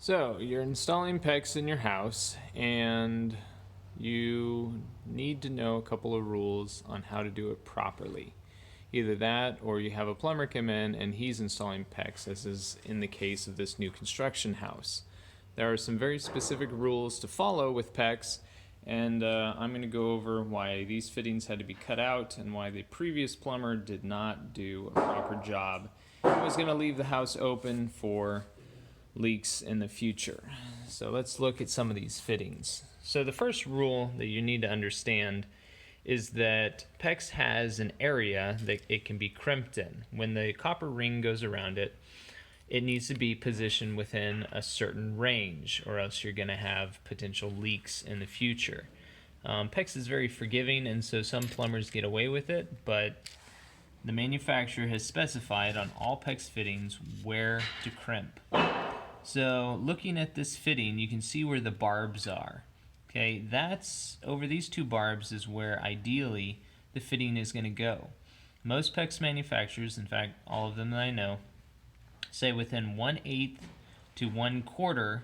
So you're installing PEX in your house and you need to know a couple of rules on how to do it properly. Either that or you have a plumber come in and he's installing PEX, as is in the case of this new construction house. There are some very specific rules to follow with PEX, and I'm going to go over why these fittings had to be cut out and why the previous plumber did not do a proper job. He was going to leave the house open for leaks in the future. So let's look at some of these fittings. So the first rule that you need to understand is that PEX has an area that it can be crimped in. When the copper ring goes around it, it needs to be positioned within a certain range, or else you're going to have potential leaks in the future. PEX is very forgiving, and so some plumbers get away with it, but the manufacturer has specified on all PEX fittings where to crimp. So looking at this fitting, you can see where the barbs are. Okay, that's over these two barbs is where ideally the fitting is going to go. Most PEX manufacturers, in fact all of them that I know, say within 1/8 to 1/4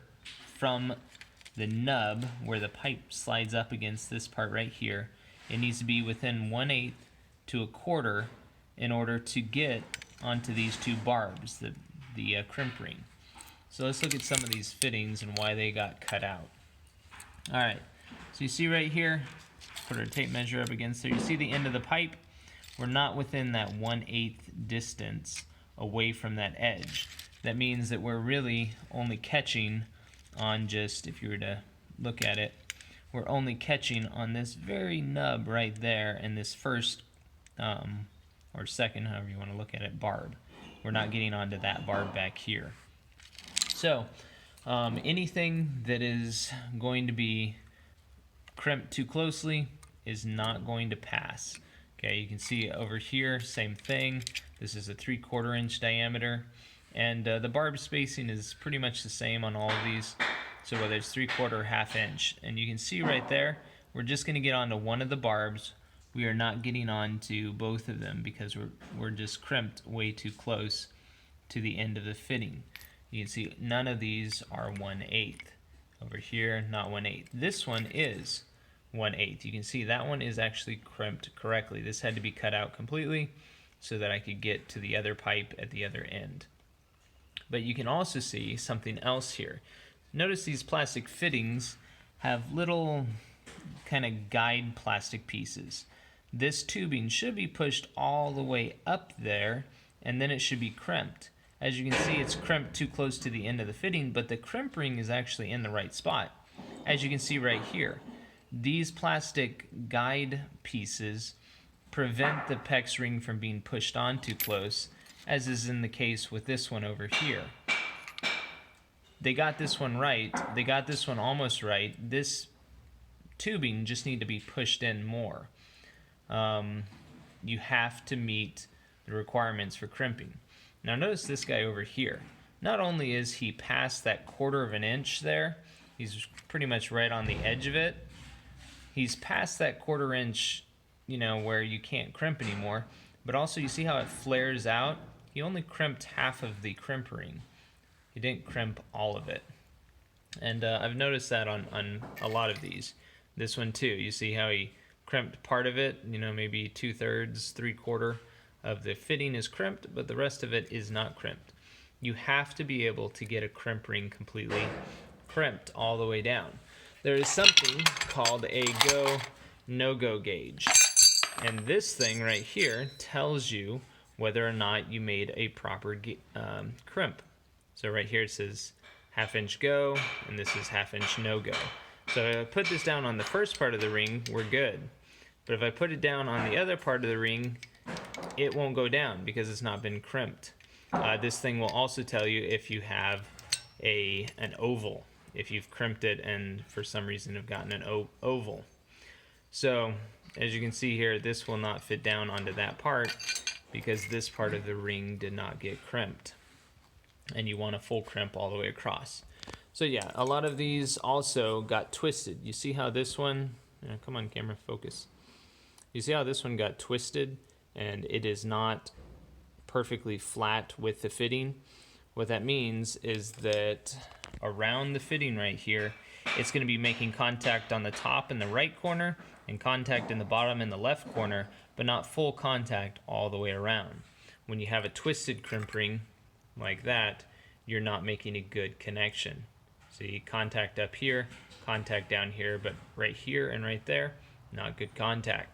from the nub where the pipe slides up against this part right here. It needs to be within 1/8 to 1/4 in order to get onto these two barbs, the crimp ring. So let's look at some of these fittings and why they got cut out. Alright, so you see right here, put our tape measure up against there, you see the end of the pipe? We're not within that 1/8 distance away from that edge. That means that we're really only catching on just, if you were to look at it, we're only catching on this very nub right there in this first, or second, however you want to look at it, barb. We're not getting onto that barb back here. So, anything that is going to be crimped too closely is not going to pass. Okay, you can see over here, same thing. This is a 3/4 inch diameter, and the barb spacing is pretty much the same on all of these. So whether it's 3/4 or 1/2 inch, and you can see right there, we're just going to get onto one of the barbs. We are not getting onto both of them because we're just crimped way too close to the end of the fitting. You can see none of these are 1/8. Over here, not 1/8. This one is 1/8. You can see that one is actually crimped correctly. This had to be cut out completely so that I could get to the other pipe at the other end. But you can also see something else here. Notice these plastic fittings have little kind of guide plastic pieces. This tubing should be pushed all the way up there, and then it should be crimped. As you can see, it's crimped too close to the end of the fitting, but the crimp ring is actually in the right spot. As you can see right here, these plastic guide pieces prevent the PEX ring from being pushed on too close, as is in the case with this one over here. They got this one right, they got this one almost right. This tubing just need to be pushed in more. You have to meet the requirements for crimping. Now notice this guy over here. Not only is he past that 1/4 inch there, he's pretty much right on the edge of it. He's past that 1/4 inch, where you can't crimp anymore, but also you see how it flares out? He only crimped half of the crimp ring. He didn't crimp all of it. And I've noticed that on a lot of these. This one too, you see how he crimped part of it, maybe 2/3, 3/4 of the fitting is crimped, but the rest of it is not crimped. You have to be able to get a crimp ring completely crimped all the way down. There is something called a go, no-go gauge. And this thing right here tells you whether or not you made a proper crimp. So right here it says 1/2 inch go, and this is 1/2 inch no-go. So if I put this down on the first part of the ring, we're good. But if I put it down on the other part of the ring, it won't go down because it's not been crimped. This thing will also tell you if you have an oval, if you've crimped it and for some reason have gotten an oval. So as you can see here, this will not fit down onto that part because this part of the ring did not get crimped. And you want a full crimp all the way across. So yeah, a lot of these also got twisted. You see how this one, come on camera, focus. You see how this one got twisted and it is not perfectly flat with the fitting? What that means is that around the fitting right here, it's going to be making contact on the top in the right corner and contact in the bottom in the left corner, but not full contact all the way around. When you have a twisted crimp ring like that, you're not making a good connection. So you contact up here, contact down here, but right here and right there, not good contact.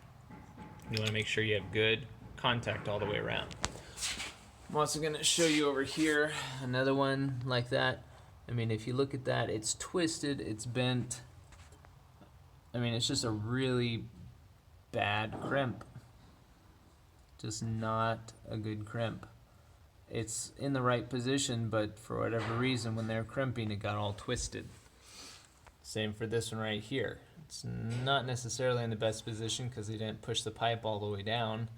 You want to make sure you have good contact all the way around. I'm also going to show you over here another one like that. I mean, if you look at that, it's twisted, it's bent. I mean, it's just a really bad crimp. Just not a good crimp. It's in the right position, but for whatever reason, when they're crimping, it got all twisted. Same for this one right here. It's not necessarily in the best position because they didn't push the pipe all the way down.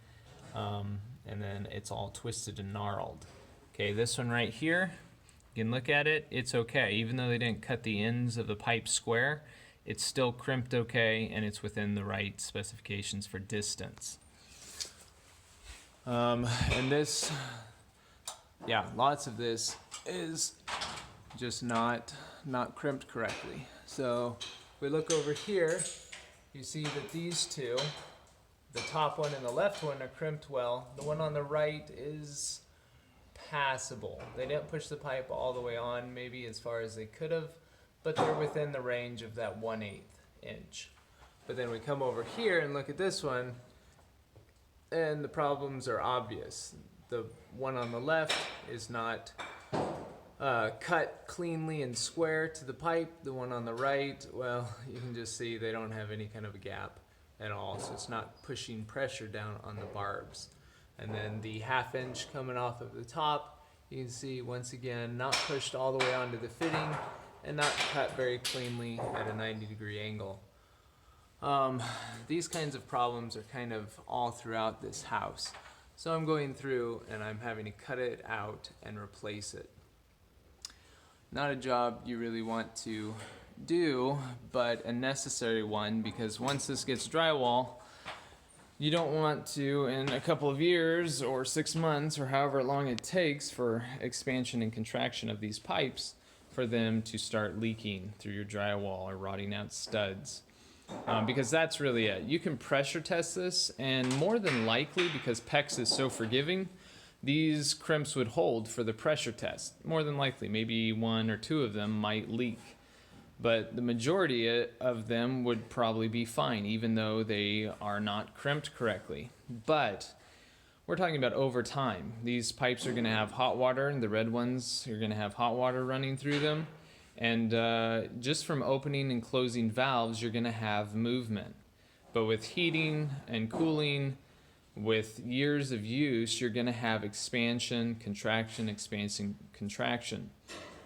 And then it's all twisted and gnarled. Okay, this one right here, you can look at it, it's okay. Even though they didn't cut the ends of the pipe square, it's still crimped okay, and it's within the right specifications for distance. And this, yeah, lots of this is just not crimped correctly. So if we look over here, you see that these two, the top one and the left one, are crimped well. The one on the right is passable. They didn't push the pipe all the way on, maybe as far as they could have, but they're within the range of that 1/8 inch. But then we come over here and look at this one, and the problems are obvious. The one on the left is not cut cleanly and square to the pipe. The one on the right, well, you can just see they don't have any kind of a gap at all, so it's not pushing pressure down on the barbs. And then the 1/2 inch coming off of the top, you can see once again not pushed all the way onto the fitting and not cut very cleanly at a 90-degree angle. These kinds of problems are kind of all throughout this house. So I'm going through and I'm having to cut it out and replace it. Not a job you really want to do, but a necessary one, because once this gets drywall, you don't want to, in a couple of years or 6 months or however long it takes for expansion and contraction of these pipes, for them to start leaking through your drywall or rotting out studs. Because that's really it. You can pressure test this, and more than likely, because PEX is so forgiving, these crimps would hold for the pressure test. More than likely, maybe 1 or 2 of them might leak. But the majority of them would probably be fine, even though they are not crimped correctly. But we're talking about over time. These pipes are going to have hot water, and the red ones are going to have hot water running through them. And just from opening and closing valves, you're going to have movement. But with heating and cooling, with years of use, you're going to have expansion, contraction, expansion, contraction.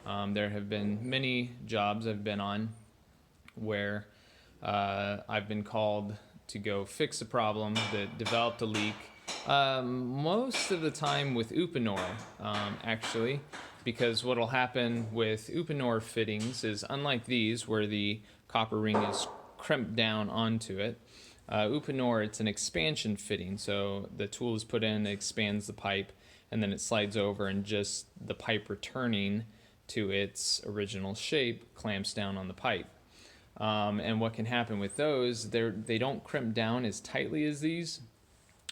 There have been many jobs I've been on where I've been called to go fix a problem that developed a leak. Most of the time with Uponor, actually, because what will happen with Uponor fittings is, unlike these where the copper ring is crimped down onto it, Uponor, it's an expansion fitting, so the tool is put in, it expands the pipe, and then it slides over, and just the pipe returning to its original shape clamps down on the pipe. And what can happen with those, they don't crimp down as tightly as these,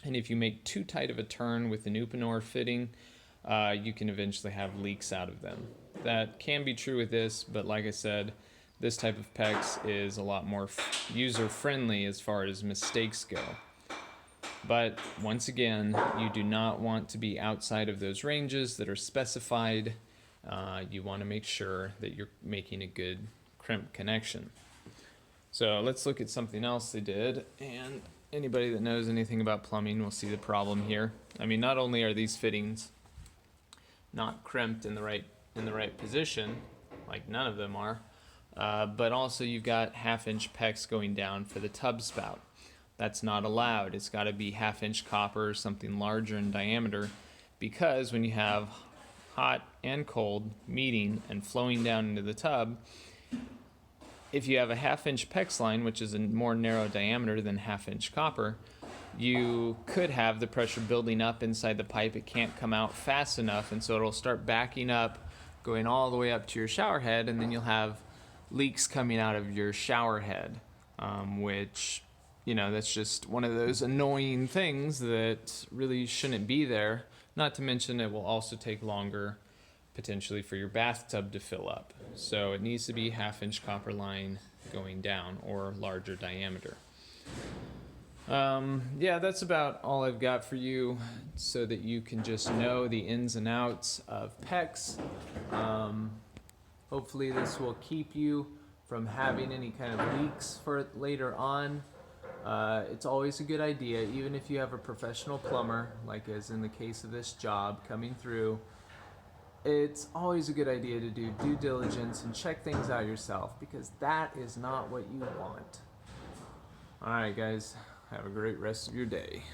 and if you make too tight of a turn with an Uponor fitting, you can eventually have leaks out of them. That can be true with this, but like I said, this type of PEX is a lot more user-friendly as far as mistakes go. But once again, you do not want to be outside of those ranges that are specified. You want to make sure that you're making a good crimp connection. So let's look at something else they did, and anybody that knows anything about plumbing will see the problem here. I mean, not only are these fittings not crimped in the right position, like none of them are, but also you've got 1/2 inch PEX going down for the tub spout. That's not allowed. It's got to be 1/2 inch copper or something larger in diameter, because when you have hot and cold meeting and flowing down into the tub, if you have a 1/2 inch PEX line, which is a more narrow diameter than 1/2 inch copper, you could have the pressure building up inside the pipe. It can't come out fast enough, and so it'll start backing up going all the way up to your shower head, and then you'll have leaks coming out of your shower head, which, you know, that's just one of those annoying things that really shouldn't be there. Not to mention it will also take longer potentially for your bathtub to fill up. So it needs to be 1/2-inch copper line going down or larger diameter. Yeah, that's about all I've got for you so that you can just know the ins and outs of PEX. Hopefully this will keep you from having any kind of leaks for it later on. It's always a good idea, even if you have a professional plumber, like as in the case of this job coming through, it's always a good idea to do due diligence and check things out yourself, because that is not what you want. Alright guys, have a great rest of your day.